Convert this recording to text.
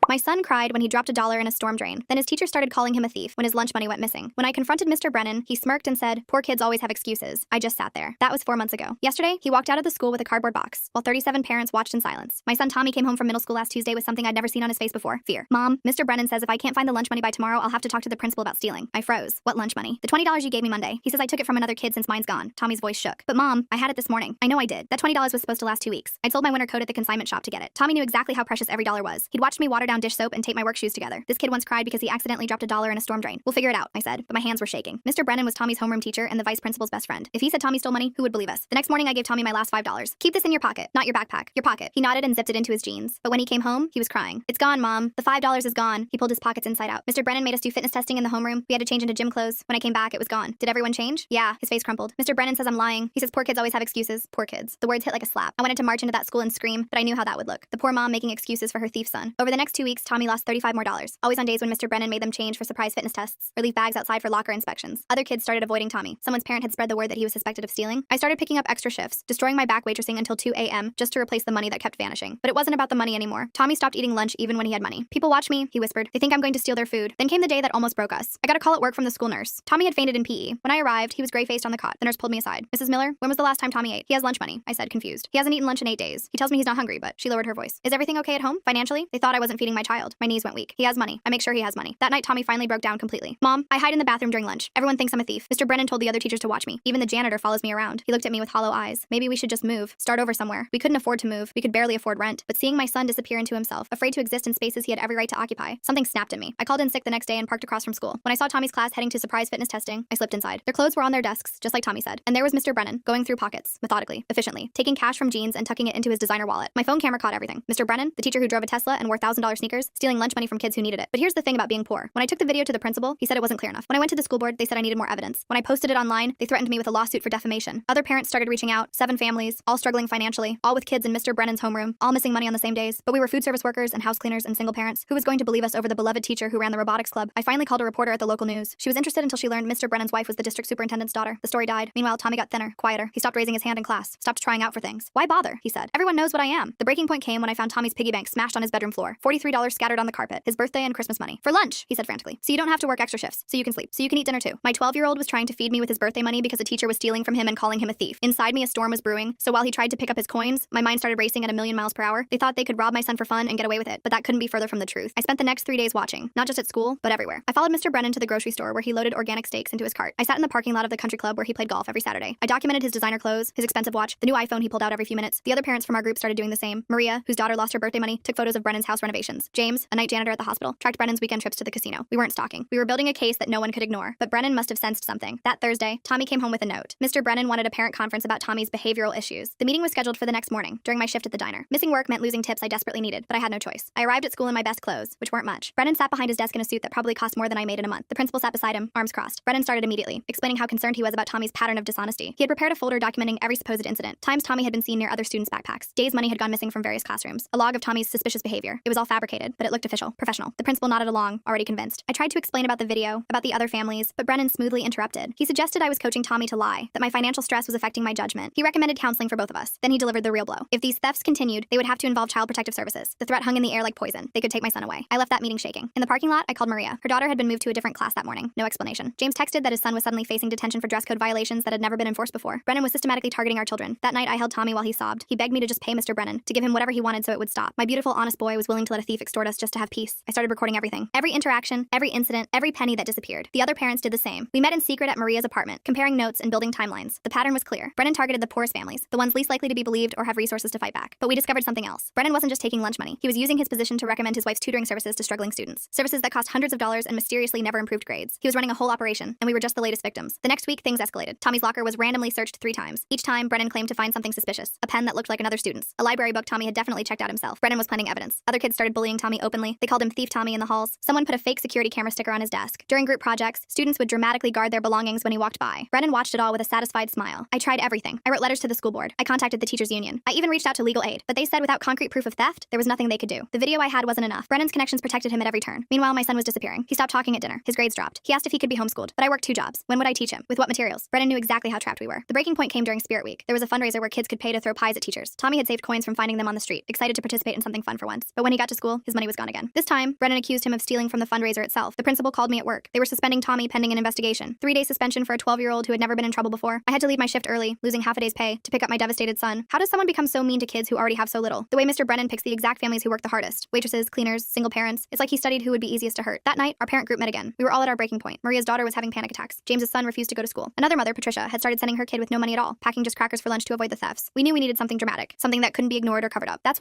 My son cried when he dropped $1 in a storm drain. Then his teacher started calling him a thief when his lunch money went missing. When I confronted Mr. Brennan, he smirked and said, "Poor kids always have excuses." I just sat there. That was 4 months ago. Yesterday, he walked out of the school with a cardboard box, while 37 parents watched in silence. My son Tommy came home from middle school last Tuesday with something I'd never seen on his face before: fear. "Mom, Mr. Brennan says if I can't find the lunch money by tomorrow, I'll have to talk to the principal about stealing." I froze. "What lunch money?" "The $20 you gave me Monday. He says I took it from another kid since mine's gone." Tommy's voice shook. "But Mom, I had it this morning." "I know I did. That $20 was supposed to last 2 weeks. I sold my winter coat at the consignment shop to get it." Tommy knew exactly how precious every dollar was. He'd watched me water down dish soap and tape my work shoes together. This kid once cried because he accidentally dropped $1 in a storm drain. "We'll figure it out," I said, but my hands were shaking. Mr. Brennan was Tommy's homeroom teacher and the vice principal's best friend. If he said Tommy stole money, who would believe us? The next morning, I gave Tommy my last $5. "Keep this in your pocket, not your backpack. Your pocket." He nodded and zipped it into his jeans. But when he came home, he was crying. "It's gone, Mom. The $5 is gone." He pulled his pockets inside out. "Mr. Brennan made us do fitness testing in the homeroom. We had to change into gym clothes. When I came back, it was gone." "Did everyone change?" "Yeah." His face crumpled. "Mr. Brennan says I'm lying. He says poor kids always have excuses." Poor kids. The words hit like a slap. I wanted to march into that school and scream, but I knew how that would look. The poor mom making excuses for her thief son. Over the next 2 weeks, Tommy lost $35 more, always on days when Mr. Brennan made them change for surprise fitness tests or leave bags outside for locker inspections. Other kids started avoiding Tommy. Someone's parent had spread the word that he was suspected of stealing. I started picking up extra shifts, destroying my back waitressing until 2 a.m. just to replace the money that kept vanishing. But it wasn't about the money anymore. Tommy stopped eating lunch even when he had money. "People watch me," he whispered. "They think I'm going to steal their food." Then came the day that almost broke us. I got a call at work from the school nurse. Tommy had fainted in PE. When I arrived, he was gray-faced on the cot. The nurse pulled me aside. "Mrs. Miller, when was the last time Tommy ate?" "He has lunch money," I said, confused. "He hasn't eaten lunch in 8 days. He tells me he's not hungry," but she lowered her voice. "Is everything okay at home? Financially?" They thought I wasn't feeding my child. My knees went weak. "He has money. I make sure he has money." That night, Tommy finally broke down completely. "Mom, I hide in the bathroom during lunch. Everyone thinks I'm a thief. Mr. Brennan told the other teachers to watch me. Even the janitor follows me around." He looked at me with hollow eyes. "Maybe we should just move. Start over somewhere." We couldn't afford to move. We could barely afford rent. But seeing my son disappear into himself, afraid to exist in spaces he had every right to occupy, something snapped in me. I called in sick the next day and parked across from school. When I saw Tommy's class heading to surprise fitness testing, I slipped inside. Their clothes were on their desks, just like Tommy said. And there was Mr. Brennan, going through pockets, methodically, efficiently, taking cash from jeans and tucking it into his designer wallet. My phone camera caught everything. Mr. Brennan, the teacher who drove a Tesla and wore $1,000 sneakers, stealing lunch money from kids who needed it. But here's the thing about being poor. When I took the video to the principal, he said it wasn't clear enough. When I went to the school board, they said I needed more evidence. When I posted it online, they threatened me with a lawsuit for defamation. Other parents started reaching out, 7 families, all struggling financially, all with kids in Mr. Brennan's homeroom, all missing money on the same days. But we were food service workers and house cleaners and single parents. Who was going to believe us over the beloved teacher who ran the robotics club? I finally called a reporter at the local news. She was interested until she learned Mr. Brennan's wife was the district superintendent's daughter. The story died. Meanwhile, Tommy got thinner, quieter. He stopped raising his hand in class, stopped trying out for things. "Why bother?" he said. "Everyone knows what I am." The breaking point came when I found Tommy's piggy bank smashed on his bedroom floor. $43 scattered on the carpet. His birthday and Christmas money. "For lunch," he said frantically. "So you don't have to work extra shifts. So you can sleep. So you can eat dinner too." My 12-year-old was trying to feed me with his birthday money because a teacher was stealing from him and calling him a thief. Inside me, a storm was brewing. So while he tried to pick up his coins, my mind started racing at a million miles per hour. They thought they could rob my son for fun and get away with it, but that couldn't be further from the truth. I spent the next 3 days watching, not just at school, but everywhere. I followed Mr. Brennan to the grocery store where he loaded organic steaks into his cart. I sat in the parking lot of the country club where he played golf every Saturday. I documented his designer clothes, his expensive watch, the new iPhone he pulled out every few minutes. The other parents from our group started doing the same. Maria, whose daughter lost her birthday money, took photos of Brennan's house renovations. James, a night janitor at the hospital, tracked Brennan's weekend trips to the casino. We weren't stalking. We were building a case that no one could ignore. But Brennan must have sensed something. That Thursday, Tommy came home with a note. Mr. Brennan wanted a parent conference about Tommy's behavioral issues. The meeting was scheduled for the next morning, during my shift at the diner. Missing work meant losing tips I desperately needed, but I had no choice. I arrived at school in my best clothes, which weren't much. Brennan sat behind his desk in a suit that probably cost more than I made in a month. The principal sat beside him, arms crossed. Brennan started immediately, explaining how concerned he was about Tommy's pattern of dishonesty. He had prepared a folder documenting every supposed incident, times Tommy had been seen near other students' backpacks, days money had gone missing from various classrooms, a log of Tommy's suspicious behavior. It was all fabricated, but it looked official, professional. The principal nodded along, already convinced. I tried to explain about the video, about the other families, but Brennan smoothly interrupted. He suggested I was coaching Tommy to lie, that my financial stress was affecting my judgment. He recommended counseling for both of us. Then he delivered the real blow. If these thefts continued, they would have to involve Child Protective Services. The threat hung in the air like poison. They could take my son away. I left that meeting shaking. In the parking lot, I called Maria. Her daughter had been moved to a different class that morning. No explanation. James texted that his son was suddenly facing detention for dress code violations that had never been enforced before. Brennan was systematically targeting our children. That night, I held Tommy while he sobbed. He begged me to just pay Mr. Brennan, to give him whatever he wanted so it would stop. My beautiful, honest boy was willing to let a thief extort us just to have peace. I started recording everything. Every interaction, every incident, every penny that disappeared. The other parents did the same. We met in secret at Maria's apartment, comparing notes and building timelines. The pattern was clear. Brennan targeted the poorest families, the ones least likely to be believed or have resources to fight back. But we discovered something else. Brennan wasn't just taking lunch money. He was using his position to recommend his wife's tutoring services to struggling students. Services that cost hundreds of dollars and mysteriously never improved grades. He was running a whole operation, and we were just the latest victims. The next week, things escalated. Tommy's locker was randomly searched 3 times. Each time, Brennan claimed to find something suspicious. A pen that looked like another student's. A library book Tommy had definitely checked out himself. Brennan was planting evidence. Other kids started bullying Tommy openly. They called him Thief Tommy in the halls. Someone put a fake security camera sticker on his desk. During group projects, students would dramatically guard their belongings when he walked by. Brennan watched it all with a satisfied smile. I tried everything. I wrote letters to the school board. I contacted the teachers union. I even reached out to legal aid, but they said without concrete proof of theft, there was nothing they could do. The video I had wasn't enough. Brennan's connections protected him at every turn. Meanwhile, my son was disappearing. He stopped talking at dinner. His grades dropped. He asked if he could be homeschooled, but I worked 2 jobs. When would I teach him? With what materials? Brennan knew exactly how trapped we were. The breaking point came during Spirit Week. There was a fundraiser where kids could pay to throw pies at teachers. Tommy had saved coins from finding them on the street, excited to participate in something fun for once. But when he got to school, principal, his money was gone again. This time, Brennan accused him of stealing from the fundraiser itself. The principal called me at work. They were suspending Tommy pending an investigation. 3-day suspension for a 12-year-old who had never been in trouble before. I had to leave my shift early, losing half a day's pay, to pick up my devastated son. How does someone become so mean to kids who already have so little? The way Mr. Brennan picks the exact families who work the hardest. Waitresses, cleaners, single parents. It's like he studied who would be easiest to hurt. That night, our parent group met again. We were all at our breaking point. Maria's daughter was having panic attacks. James's son refused to go to school. Another mother, Patricia, had started sending her kid with no money at all, packing just crackers for lunch to avoid the thefts. We knew we needed something dramatic, something that couldn't be ignored or covered up. That's